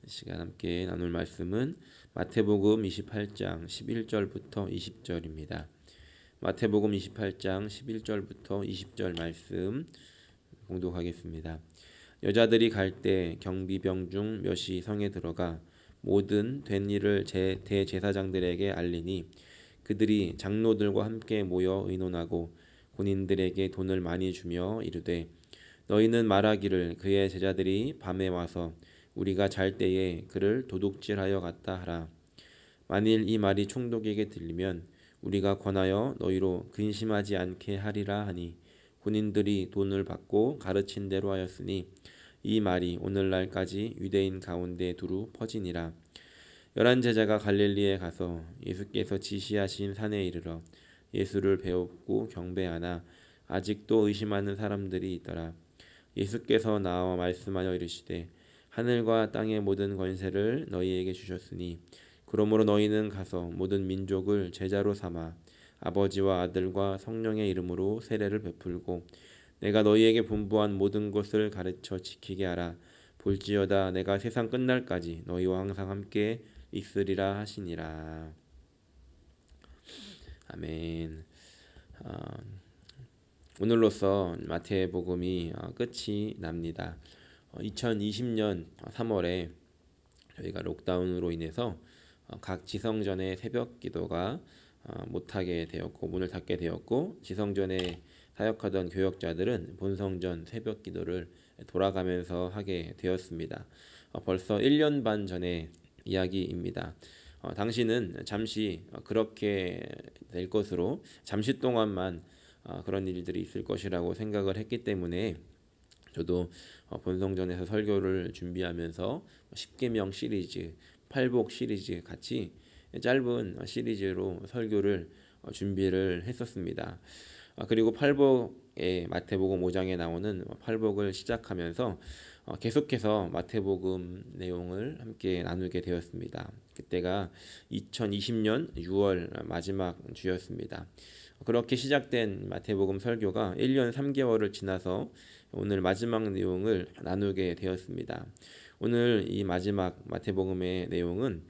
시간 함께 나눌 말씀은 마태복음 28장 11절부터 20절입니다. 마태복음 28장 11절부터 20절 말씀 공독하겠습니다. 여자들이 갈 때 경비병 중 몇이 성에 들어가 모든 된 일을 대제사장들에게 알리니 그들이 장로들과 함께 모여 의논하고 군인들에게 돈을 많이 주며 이르되 너희는 말하기를 그의 제자들이 밤에 와서 우리가 잘 때에 그를 도둑질하여 갔다 하라. 만일 이 말이 총독에게 들리면 우리가 권하여 너희로 근심하지 않게 하리라 하니 군인들이 돈을 받고 가르친 대로 하였으니 이 말이 오늘날까지 유대인 가운데 두루 퍼지니라. 11 제자가 갈릴리에 가서 예수께서 지시하신 산에 이르러 예수를 배웠고 경배하나 아직도 의심하는 사람들이 있더라. 예수께서 나와 말씀하여 이르시되 하늘과 땅의 모든 권세를 너희에게 주셨으니 그러므로 너희는 가서 모든 민족을 제자로 삼아 아버지와 아들과 성령의 이름으로 세례를 베풀고 내가 너희에게 분부한 모든 것을 가르쳐 지키게 하라. 볼지어다 내가 세상 끝날까지 너희와 항상 함께 있으리라 하시니라. 아멘. 오늘로써 마태복음이 끝이 납니다. 2020년 3월에 저희가 록다운으로 인해서 각 지성전의 새벽 기도가 못하게 되었고 문을 닫게 되었고 지성전에 사역하던 교역자들은 본성전 새벽 기도를 돌아가면서 하게 되었습니다. 벌써 1년 반 전의 이야기입니다. 당시는 잠시 그렇게 될 것으로 잠시 동안만 그런 일들이 있을 것이라고 생각을 했기 때문에 저도 본성전에서 설교를 준비하면서 10계명 시리즈, 팔복 시리즈 같이 짧은 시리즈로 설교를 준비를 했었습니다. 그리고 팔복의 마태복음 5장에 나오는 팔복을 시작하면서 계속해서 마태복음 내용을 함께 나누게 되었습니다. 그때가 2020년 6월 마지막 주였습니다. 그렇게 시작된 마태복음 설교가 1년 3개월을 지나서 오늘 마지막 내용을 나누게 되었습니다. 오늘 이 마지막 마태복음의 내용은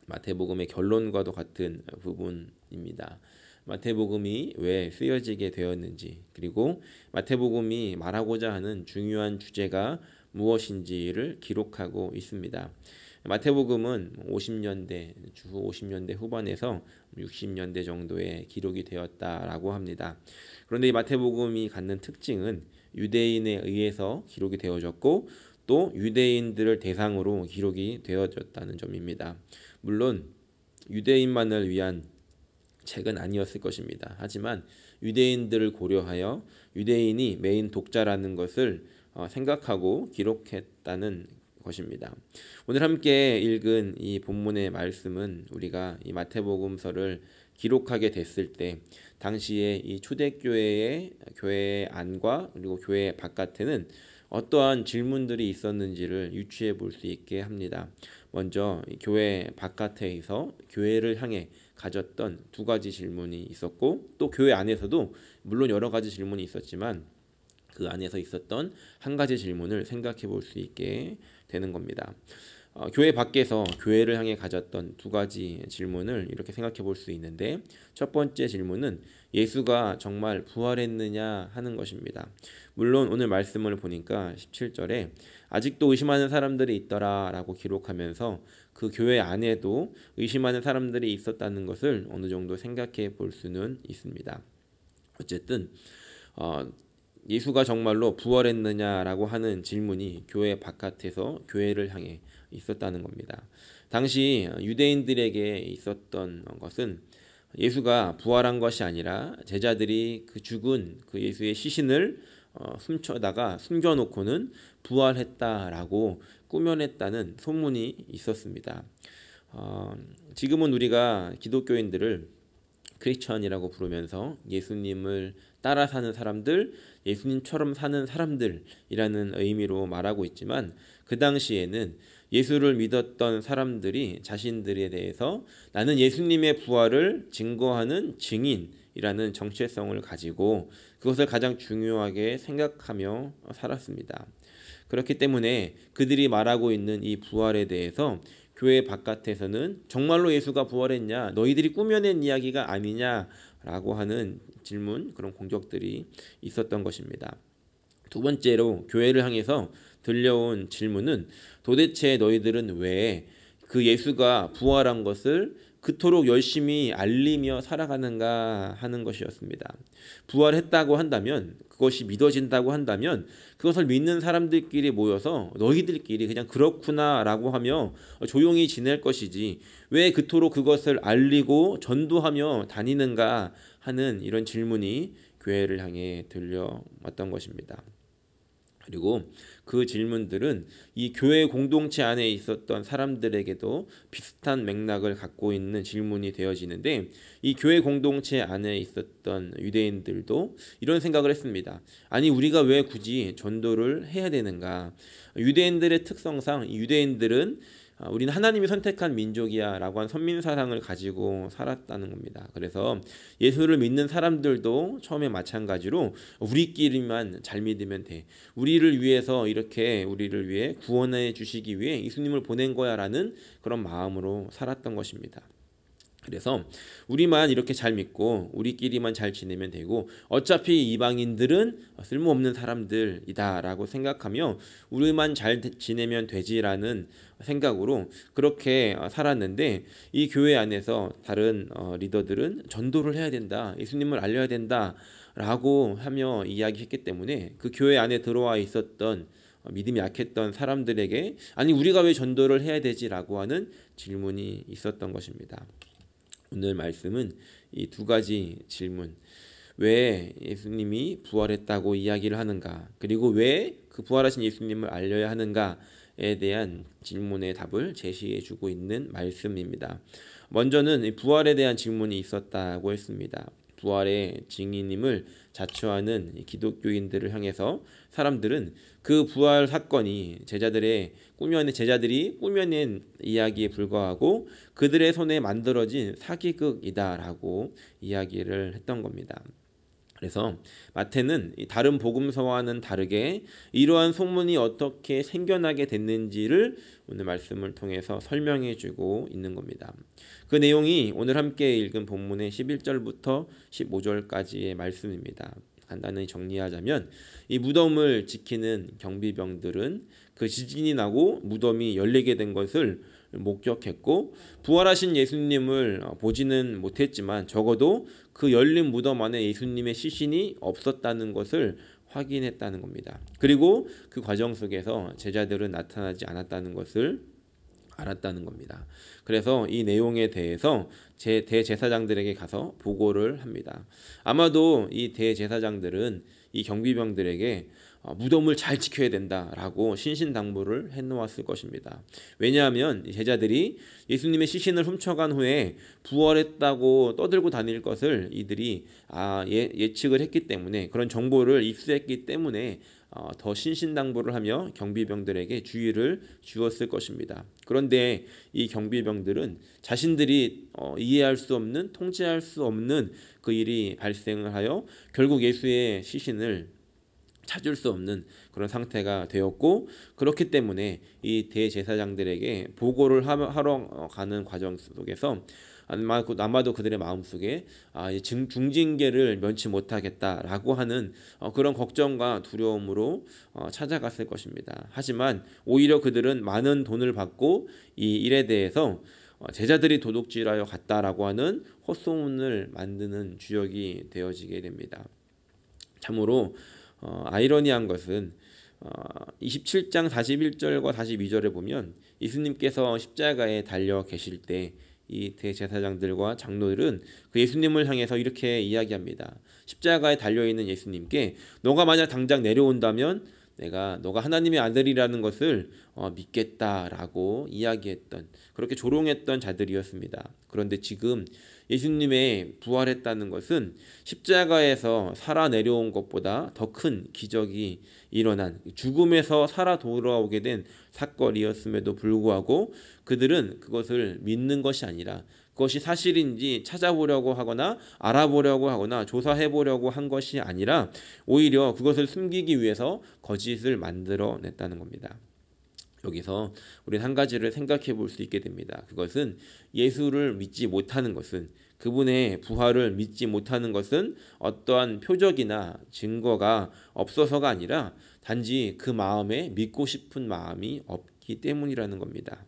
마태복음의 결론과도 같은 부분입니다. 마태복음이 왜 쓰여지게 되었는지 그리고 마태복음이 말하고자 하는 중요한 주제가 무엇인지를 기록하고 있습니다. 마태복음은 50년대 주후 50년대 후반에서 60년대 정도에 기록이 되었다라고 합니다. 그런데 이 마태복음이 갖는 특징은 유대인에 의해서 기록이 되어졌고 또 유대인들을 대상으로 기록이 되어졌다는 점입니다. 물론 유대인만을 위한 책은 아니었을 것입니다. 하지만 유대인들을 고려하여 유대인이 메인 독자라는 것을 생각하고 기록했다는 것입니다. 오늘 함께 읽은 이 본문의 말씀은 우리가 이 마태복음서를 기록하게 됐을 때 당시에 이 초대교회의 교회 안과 그리고 교회 바깥에는 어떠한 질문들이 있었는지를 유추해 볼 수 있게 합니다. 먼저 교회 바깥에서 교회를 향해 가졌던 두 가지 질문이 있었고 또 교회 안에서도 물론 여러 가지 질문이 있었지만 그 안에서 있었던 한 가지 질문을 생각해 볼 수 있게 되는 겁니다. 교회 밖에서 교회를 향해 가졌던 두 가지 질문을 이렇게 생각해 볼 수 있는데 첫 번째 질문은 예수가 정말 부활했느냐 하는 것입니다. 물론 오늘 말씀을 보니까 17절에 아직도 의심하는 사람들이 있더라 라고 기록하면서 그 교회 안에도 의심하는 사람들이 있었다는 것을 어느 정도 생각해 볼 수는 있습니다. 어쨌든 예수가 정말로 부활했느냐라고 하는 질문이 교회 바깥에서 교회를 향해 있었다는 겁니다. 당시 유대인들에게 있었던 것은 예수가 부활한 것이 아니라 제자들이 그 죽은 그 예수의 시신을 훔쳐다가 숨겨놓고는 부활했다라고 꾸며냈다는 소문이 있었습니다. 지금은 우리가 기독교인들을 크리스천이라고 부르면서 예수님을 따라 사는 사람들, 예수님처럼 사는 사람들이라는 의미로 말하고 있지만 그 당시에는 예수를 믿었던 사람들이 자신들에 대해서 나는 예수님의 부활을 증거하는 증인이라는 정체성을 가지고 그것을 가장 중요하게 생각하며 살았습니다. 그렇기 때문에 그들이 말하고 있는 이 부활에 대해서 교회 바깥에서는 정말로 예수가 부활했냐, 너희들이 꾸며낸 이야기가 아니냐라고 하는 질문, 그런 공격들이 있었던 것입니다. 두 번째로 교회를 향해서 들려온 질문은 도대체 너희들은 왜 그 예수가 부활한 것을 그토록 열심히 알리며 살아가는가 하는 것이었습니다. 부활했다고 한다면, 그것이 믿어진다고 한다면 그것을 믿는 사람들끼리 모여서 너희들끼리 그냥 그렇구나라고 하며 조용히 지낼 것이지 왜 그토록 그것을 알리고 전도하며 다니는가 하는 이런 질문이 교회를 향해 들려왔던 것입니다. 그리고 그 질문들은 이 교회 공동체 안에 있었던 사람들에게도 비슷한 맥락을 갖고 있는 질문이 되어지는데, 이 교회 공동체 안에 있었던 유대인들도 이런 생각을 했습니다. 아니, 우리가 왜 굳이 전도를 해야 되는가? 유대인들의 특성상 이 유대인들은 우리는 하나님이 선택한 민족이야 라고 한 선민사상을 가지고 살았다는 겁니다. 그래서 예수를 믿는 사람들도 처음에 마찬가지로 우리끼리만 잘 믿으면 돼, 우리를 위해서 이렇게 우리를 위해 구원해 주시기 위해 예수님을 보낸 거야 라는 그런 마음으로 살았던 것입니다. 그래서 우리만 이렇게 잘 믿고 우리끼리만 잘 지내면 되고 어차피 이방인들은 쓸모없는 사람들이다 라고 생각하며 우리만 잘 지내면 되지라는 생각으로 그렇게 살았는데, 이 교회 안에서 다른 리더들은 전도를 해야 된다, 예수님을 알려야 된다 라고 하며 이야기했기 때문에 그 교회 안에 들어와 있었던 믿음이 약했던 사람들에게 아니, 우리가 왜 전도를 해야 되지라고 하는 질문이 있었던 것입니다. 오늘 말씀은 이 두 가지 질문, 왜 예수님이 부활했다고 이야기를 하는가, 그리고 왜 그 부활하신 예수님을 알려야 하는가에 대한 질문의 답을 제시해 주고 있는 말씀입니다. 먼저는 부활에 대한 질문이 있었다고 했습니다. 부활의 증인임을 자처하는 기독교인들을 향해서 사람들은 그 부활 사건이 제자들이 꾸며낸 이야기에 불과하고 그들의 손에 만들어진 사기극이다라고 이야기를 했던 겁니다. 그래서 마태는 다른 복음서와는 다르게 이러한 소문이 어떻게 생겨나게 됐는지를 오늘 말씀을 통해서 설명해 주고 있는 겁니다. 그 내용이 오늘 함께 읽은 본문의 11절부터 15절까지의 말씀입니다. 간단히 정리하자면 이 무덤을 지키는 경비병들은 그 지진이 나고 무덤이 열리게 된 것을 목격했고 부활하신 예수님을 보지는 못했지만 적어도 그 열린 무덤 안에 예수님의 시신이 없었다는 것을 확인했다는 겁니다. 그리고 그 과정 속에서 제자들은 나타나지 않았다는 것을 알았다는 겁니다. 그래서 이 내용에 대해서 대제사장들에게 가서 보고를 합니다. 아마도 이 대제사장들은 이 경비병들에게 무덤을 잘 지켜야 된다라고 신신당부를 해놓았을 것입니다. 왜냐하면 제자들이 예수님의 시신을 훔쳐간 후에 부활했다고 떠들고 다닐 것을 이들이 예측을 했기 때문에, 그런 정보를 입수했기 때문에 더 신신당부를 하며 경비병들에게 주의를 주었을 것입니다. 그런데 이 경비병들은 자신들이 이해할 수 없는, 통제할 수 없는 그 일이 발생을 하여 결국 예수의 시신을 찾을 수 없는 그런 상태가 되었고, 그렇기 때문에 이 대제사장들에게 보고를 하러 가는 과정 속에서 아마도 그들의 마음속에 중징계를 면치 못하겠다라고 하는 그런 걱정과 두려움으로 찾아갔을 것입니다. 하지만 오히려 그들은 많은 돈을 받고 이 일에 대해서 제자들이 도둑질하여 갔다라고 하는 헛소문을 만드는 주역이 되어지게 됩니다. 참으로 아이러니한 것은 27장 41절과 42절에 보면 예수님께서 십자가에 달려 계실 때 이 대제사장들과 장로들은 그 예수님을 향해서 이렇게 이야기합니다. 십자가에 달려있는 예수님께 너가 만약 당장 내려온다면 너가 하나님의 아들이라는 것을 믿겠다라고 이야기했던, 그렇게 조롱했던 자들이었습니다. 그런데 지금 예수님의 부활했다는 것은 십자가에서 살아 내려온 것보다 더 큰 기적이 일어난, 죽음에서 살아 돌아오게 된 사건이었음에도 불구하고 그들은 그것을 믿는 것이 아니라 그것이 사실인지 찾아보려고 하거나 알아보려고 하거나 조사해보려고 한 것이 아니라 오히려 그것을 숨기기 위해서 거짓을 만들어냈다는 겁니다. 여기서 우리는 한 가지를 생각해 볼 수 있게 됩니다. 그것은 예수를 믿지 못하는 것은, 그분의 부활을 믿지 못하는 것은 어떠한 표적이나 증거가 없어서가 아니라 단지 그 마음에 믿고 싶은 마음이 없기 때문이라는 겁니다.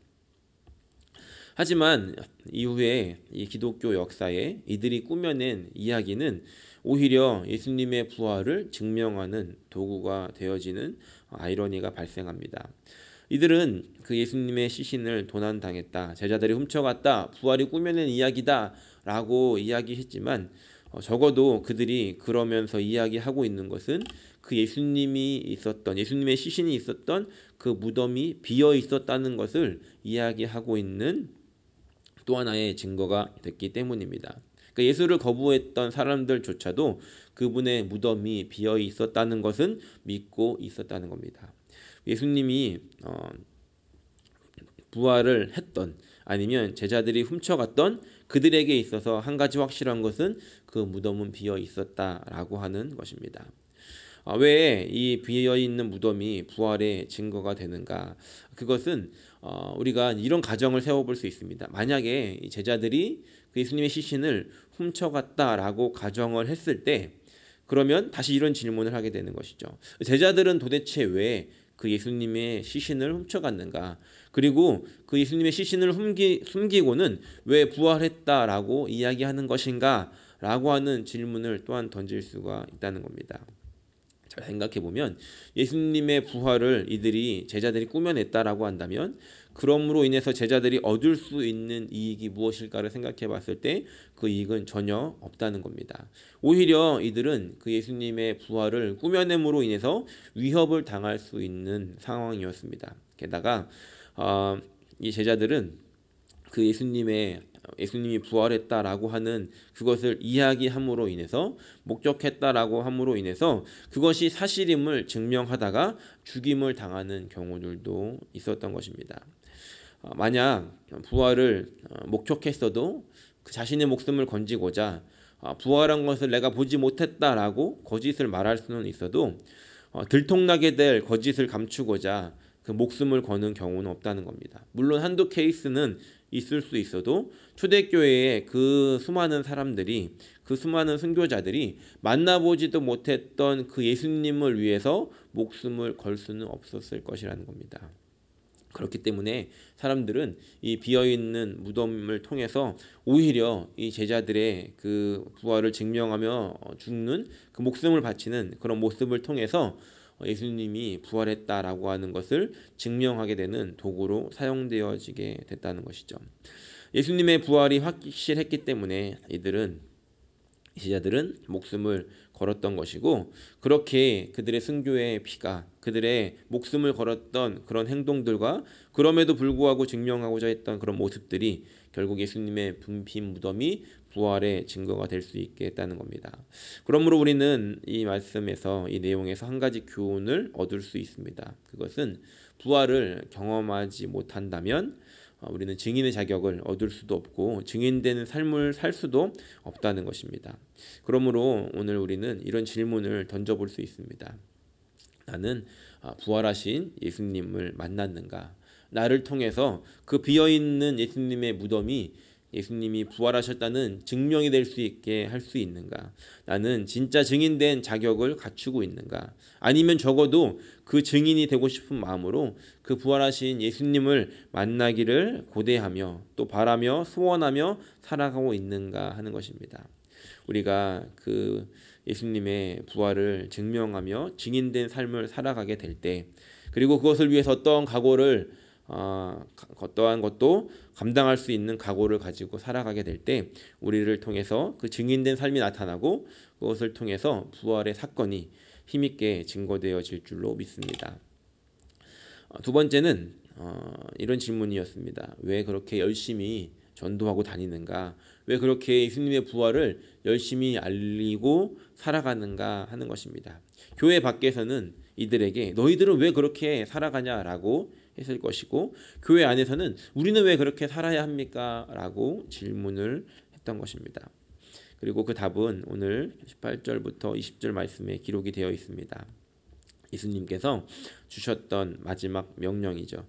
하지만 이후에 이 기독교 역사에 이들이 꾸며낸 이야기는 오히려 예수님의 부활을 증명하는 도구가 되어지는 아이러니가 발생합니다. 이들은 그 예수님의 시신을 도난당했다, 제자들이 훔쳐갔다, 부활이 꾸며낸 이야기다 라고 이야기했지만 적어도 그들이 그러면서 이야기하고 있는 것은 그 예수님의 시신이 있었던 그 무덤이 비어 있었다는 것을 이야기하고 있는 또 하나의 증거가 됐기 때문입니다. 그러니까 예수를 거부했던 사람들조차도 그분의 무덤이 비어 있었다는 것은 믿고 있었다는 겁니다. 예수님이 부활을 했던 아니면 제자들이 훔쳐갔던 그들에게 있어서 한 가지 확실한 것은 그 무덤은 비어 있었다라고 하는 것입니다. 왜 이 비어있는 무덤이 부활의 증거가 되는가? 그것은 우리가 이런 가정을 세워볼 수 있습니다. 만약에 제자들이 그 예수님의 시신을 훔쳐갔다라고 가정을 했을 때, 그러면 다시 이런 질문을 하게 되는 것이죠. 제자들은 도대체 왜 그 예수님의 시신을 훔쳐갔는가? 그리고 그 예수님의 시신을 숨기고는 왜 부활했다라고 이야기하는 것인가? 라고 하는 질문을 또한 던질 수가 있다는 겁니다. 잘 생각해보면 예수님의 부활을 제자들이 꾸며냈다라고 한다면, 그럼으로 인해서 제자들이 얻을 수 있는 이익이 무엇일까를 생각해 봤을 때 그 이익은 전혀 없다는 겁니다. 오히려 이들은 그 예수님의 부활을 꾸며냄으로 인해서 위협을 당할 수 있는 상황이었습니다. 게다가 이 제자들은 그 예수님이 부활했다라고 하는 그것을 이야기함으로 인해서, 목격했다라고 함으로 인해서 그것이 사실임을 증명하다가 죽임을 당하는 경우들도 있었던 것입니다. 만약 부활을 목격했어도 그 자신의 목숨을 건지고자 부활한 것을 내가 보지 못했다라고 거짓을 말할 수는 있어도 들통나게 될 거짓을 감추고자 그 목숨을 거는 경우는 없다는 겁니다. 물론 한두 케이스는 있을 수 있어도 초대교회의 그 수많은 사람들이, 그 수많은 순교자들이 만나보지도 못했던 그 예수님을 위해서 목숨을 걸 수는 없었을 것이라는 겁니다. 그렇기 때문에 사람들은 이 비어있는 무덤을 통해서 오히려 이 제자들의 그 부활을 증명하며 죽는 그 목숨을 바치는 그런 모습을 통해서 예수님이 부활했다라고 하는 것을 증명하게 되는 도구로 사용되어지게 됐다는 것이죠. 예수님의 부활이 확실했기 때문에 제자들은 목숨을 걸었던 것이고, 그렇게 그들의 순교의 피가 그들의 목숨을 걸었던 그런 행동들과 그럼에도 불구하고 증명하고자 했던 그런 모습들이 결국 예수님의 빈 무덤이 부활의 증거가 될 수 있게 했다는 겁니다. 그러므로 우리는 이 말씀에서, 이 내용에서 한 가지 교훈을 얻을 수 있습니다. 그것은 부활을 경험하지 못한다면 우리는 증인의 자격을 얻을 수도 없고 증인되는 삶을 살 수도 없다는 것입니다. 그러므로 오늘 우리는 이런 질문을 던져볼 수 있습니다. 나는 부활하신 예수님을 만났는가? 나를 통해서 그 비어있는 예수님의 무덤이 예수님이 부활하셨다는 증명이 될 수 있게 할 수 있는가? 나는 진짜 증인된 자격을 갖추고 있는가? 아니면 적어도 그 증인이 되고 싶은 마음으로 그 부활하신 예수님을 만나기를 고대하며 또 바라며 소원하며 살아가고 있는가 하는 것입니다. 우리가 그 예수님의 부활을 증명하며 증인된 삶을 살아가게 될 때, 그리고 그것을 위해서 어떠한 것도 감당할 수 있는 각오를 가지고 살아가게 될 때 우리를 통해서 그 증인된 삶이 나타나고 그것을 통해서 부활의 사건이 힘있게 증거되어질 줄로 믿습니다. 두 번째는 이런 질문이었습니다. 왜 그렇게 열심히 전도하고 다니는가? 왜 그렇게 예수님의 부활을 열심히 알리고 살아가는가 하는 것입니다. 교회 밖에서는 이들에게 너희들은 왜 그렇게 살아가냐라고 했을 것이고, 교회 안에서는 우리는 왜 그렇게 살아야 합니까? 라고 질문을 했던 것입니다. 그리고 그 답은 오늘 18절부터 20절 말씀에 기록이 되어 있습니다. 예수님께서 주셨던 마지막 명령이죠.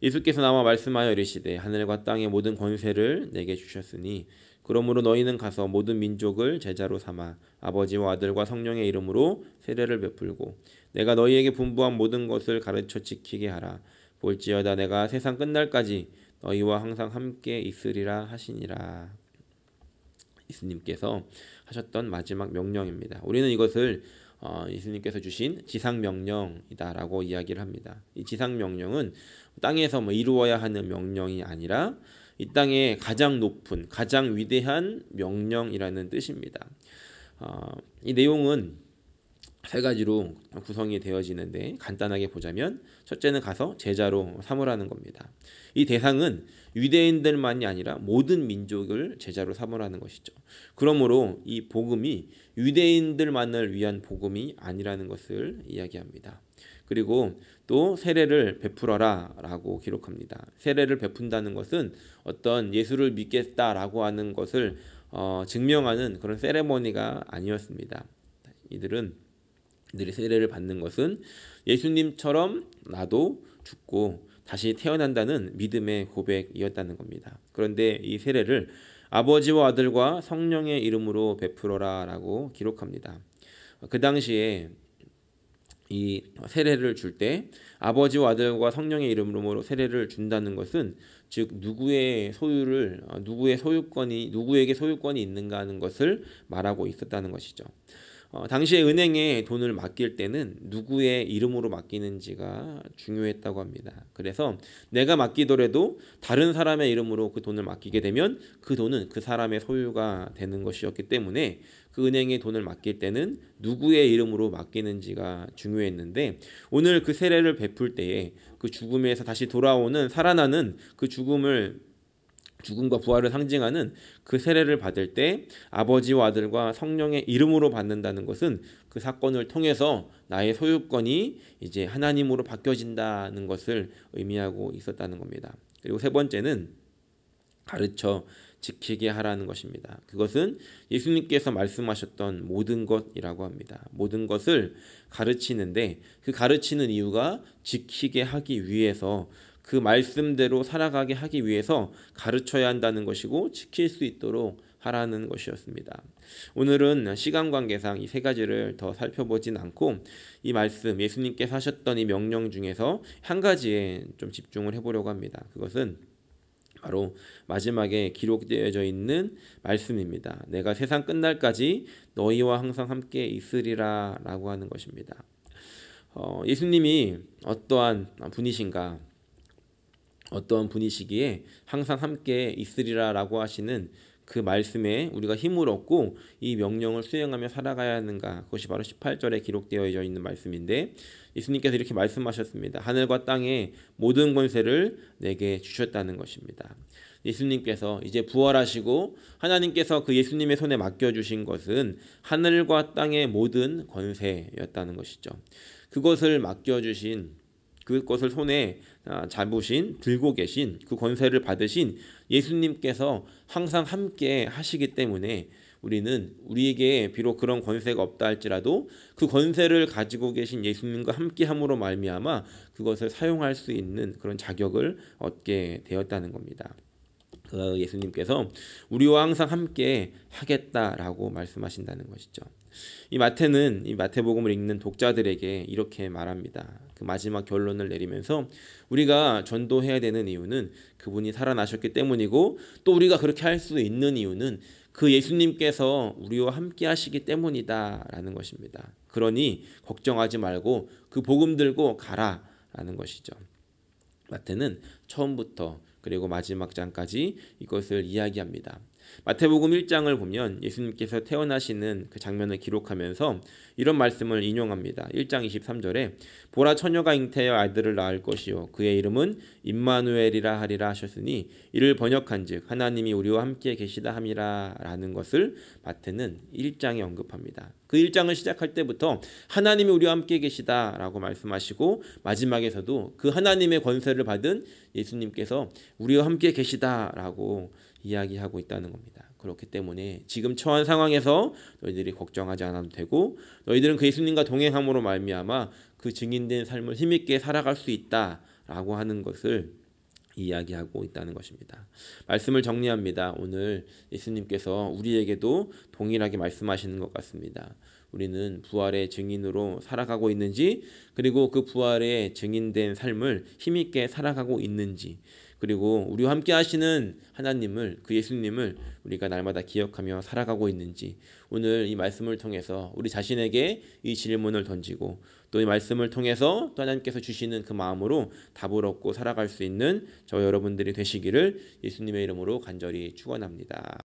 예수께서 나와 말씀하여 이르시되 하늘과 땅의 모든 권세를 내게 주셨으니 그러므로 너희는 가서 모든 민족을 제자로 삼아 아버지와 아들과 성령의 이름으로 세례를 베풀고 내가 너희에게 분부한 모든 것을 가르쳐 지키게 하라. 볼지어다 내가 세상 끝날까지 너희와 항상 함께 있으리라 하시니라. 예수님께서 하셨던 마지막 명령입니다. 우리는 이것을 예수님께서 주신 지상명령이다라고 이야기를 합니다. 이 지상명령은 땅에서 이루어야 하는 명령이 아니라 이 땅의 가장 높은, 가장 위대한 명령이라는 뜻입니다. 이 내용은 세 가지로 구성이 되어지는데 간단하게 보자면 첫째는 가서 제자로 삼으라는 겁니다. 이 대상은 유대인들만이 아니라 모든 민족을 제자로 삼으라는 것이죠. 그러므로 이 복음이 유대인들만을 위한 복음이 아니라는 것을 이야기합니다. 그리고 또 세례를 베풀어라 라고 기록합니다. 세례를 베푼다는 것은 어떤 예수를 믿겠다라고 하는 것을 증명하는 그런 세레머니가 아니었습니다. 이들이 세례를 받는 것은 예수님처럼 나도 죽고 다시 태어난다는 믿음의 고백이었다는 겁니다. 그런데 이 세례를 아버지와 아들과 성령의 이름으로 베풀어라 라고 기록합니다. 그 당시에 이 세례를 줄 때 아버지와 아들과 성령의 이름으로 세례를 준다는 것은 즉 누구의 소유권이 누구에게 소유권이 있는가 하는 것을 말하고 있었다는 것이죠. 당시에 은행에 돈을 맡길 때는 누구의 이름으로 맡기는지가 중요했다고 합니다. 그래서 내가 맡기더라도 다른 사람의 이름으로 그 돈을 맡기게 되면 그 돈은 그 사람의 소유가 되는 것이었기 때문에 그 은행에 돈을 맡길 때는 누구의 이름으로 맡기는지가 중요했는데 오늘 그 세례를 베풀 때에 그 죽음에서 다시 돌아오는 살아나는 그 죽음과 부활을 상징하는 그 세례를 받을 때 아버지와 아들과 성령의 이름으로 받는다는 것은 그 사건을 통해서 나의 소유권이 이제 하나님으로 바뀌어진다는 것을 의미하고 있었다는 겁니다. 그리고 세 번째는 가르쳐 지키게 하라는 것입니다. 그것은 예수님께서 말씀하셨던 모든 것이라고 합니다. 모든 것을 가르치는데 그 가르치는 이유가 지키게 하기 위해서 그 말씀대로 살아가게 하기 위해서 가르쳐야 한다는 것이고 지킬 수 있도록 하라는 것이었습니다. 오늘은 시간 관계상 이 세 가지를 더 살펴보진 않고 이 말씀 예수님께서 하셨던 이 명령 중에서 한 가지에 좀 집중을 해보려고 합니다. 그것은 바로 마지막에 기록되어져 있는 말씀입니다. 내가 세상 끝날까지 너희와 항상 함께 있으리라 라고 하는 것입니다. 예수님이 어떠한 분이신가, 어떠한 분이시기에 항상 함께 있으리라 라고 하시는 그 말씀에 우리가 힘을 얻고 이 명령을 수행하며 살아가야 하는가, 그것이 바로 18절에 기록되어 있는 말씀인데 예수님께서 이렇게 말씀하셨습니다. 하늘과 땅의 모든 권세를 내게 주셨다는 것입니다. 예수님께서 이제 부활하시고 하나님께서 그 예수님의 손에 맡겨주신 것은 하늘과 땅의 모든 권세였다는 것이죠. 그것을 맡겨주신, 그것을 손에 잡으신, 들고 계신, 그 권세를 받으신 예수님께서 항상 함께 하시기 때문에 우리는 우리에게 비록 그런 권세가 없다 할지라도 그 권세를 가지고 계신 예수님과 함께함으로 말미암아 그것을 사용할 수 있는 그런 자격을 얻게 되었다는 겁니다. 그 예수님께서 우리와 항상 함께 하겠다라고 말씀하신다는 것이죠. 이 마태복음을 읽는 독자들에게 이렇게 말합니다. 그 마지막 결론을 내리면서 우리가 전도해야 되는 이유는 그분이 살아나셨기 때문이고 또 우리가 그렇게 할 수 있는 이유는 그 예수님께서 우리와 함께 하시기 때문이다라는 것입니다. 그러니 걱정하지 말고 그 복음 들고 가라라는 것이죠. 마태는 처음부터 그리고 마지막 장까지 이것을 이야기합니다. 마태복음 1장을 보면 예수님께서 태어나시는 그 장면을 기록하면서 이런 말씀을 인용합니다. 1장 23절에 보라 처녀가 잉태하여 아들을 낳을 것이요 그의 이름은 임마누엘이라 하리라 하셨으니 이를 번역한즉 하나님이 우리와 함께 계시다 함이라 라는 것을 마태는 1장에 언급합니다. 그 1장을 시작할 때부터 하나님이 우리와 함께 계시다라고 말씀하시고 마지막에서도 그 하나님의 권세를 받은 예수님께서 우리와 함께 계시다라고 이야기하고 있다는 겁니다. 그렇기 때문에 지금 처한 상황에서 너희들이 걱정하지 않아도 되고 너희들은 그 예수님과 동행함으로 말미암아 그 증인된 삶을 힘있게 살아갈 수 있다라고 하는 것을 이야기하고 있다는 것입니다. 말씀을 정리합니다. 오늘 예수님께서 우리에게도 동일하게 말씀하시는 것 같습니다. 우리는 부활의 증인으로 살아가고 있는지 그리고 그 부활의 증인된 삶을 힘있게 살아가고 있는지 그리고 우리와 함께 하시는 하나님을 그 예수님을 우리가 날마다 기억하며 살아가고 있는지 오늘 이 말씀을 통해서 우리 자신에게 이 질문을 던지고 또 이 말씀을 통해서 또 하나님께서 주시는 그 마음으로 답을 얻고 살아갈 수 있는 저 여러분들이 되시기를 예수님의 이름으로 간절히 축원합니다.